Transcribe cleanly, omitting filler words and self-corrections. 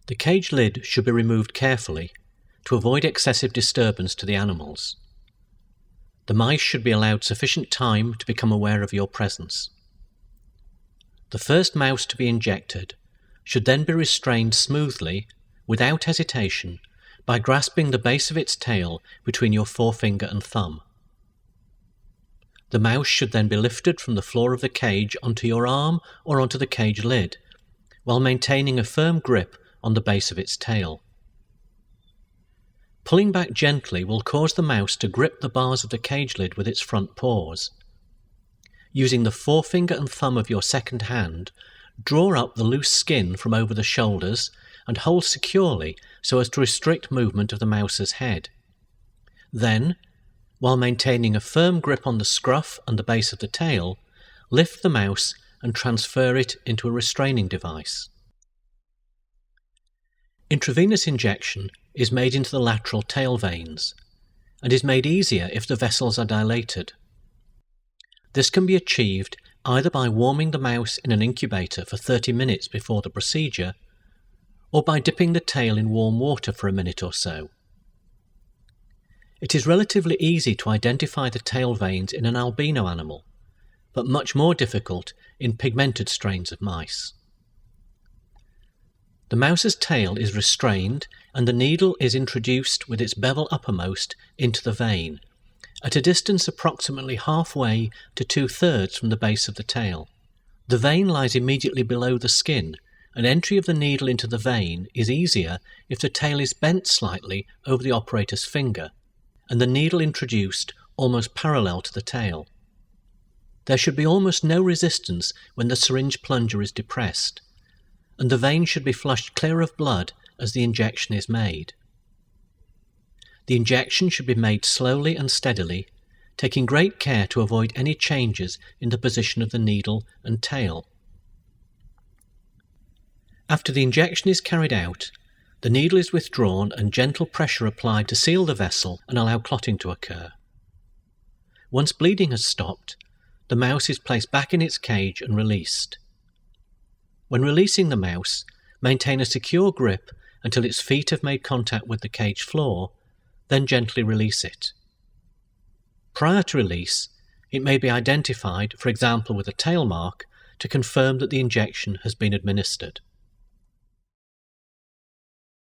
The cage lid should be removed carefully to avoid excessive disturbance to the animals. The mice should be allowed sufficient time to become aware of your presence. The first mouse to be injected should then be restrained smoothly, without hesitation, by grasping the base of its tail between your forefinger and thumb. The mouse should then be lifted from the floor of the cage onto your arm or onto the cage lid, while maintaining a firm grip on the base of its tail. Pulling back gently will cause the mouse to grip the bars of the cage lid with its front paws. Using the forefinger and thumb of your second hand, draw up the loose skin from over the shoulders and hold securely so as to restrict movement of the mouse's head. Then, while maintaining a firm grip on the scruff and the base of the tail, lift the mouse and transfer it into a restraining device. Intravenous injection is made into the lateral tail veins and is made easier if the vessels are dilated. This can be achieved either by warming the mouse in an incubator for 30 minutes before the procedure, or by dipping the tail in warm water for a minute or so. It is relatively easy to identify the tail veins in an albino animal, but much more difficult in pigmented strains of mice. The mouse's tail is restrained and the needle is introduced with its bevel uppermost into the vein, at a distance approximately halfway to 2/3 from the base of the tail. The vein lies immediately below the skin, and entry of the needle into the vein is easier if the tail is bent slightly over the operator's finger, and the needle introduced almost parallel to the tail. There should be almost no resistance when the syringe plunger is depressed, and the vein should be flushed clear of blood as the injection is made. The injection should be made slowly and steadily, taking great care to avoid any changes in the position of the needle and tail. After the injection is carried out, the needle is withdrawn and gentle pressure applied to seal the vessel and allow clotting to occur. Once bleeding has stopped, the mouse is placed back in its cage and released. When releasing the mouse, maintain a secure grip until its feet have made contact with the cage floor, then gently release it. Prior to release, it may be identified, for example with a tail mark, to confirm that the injection has been administered.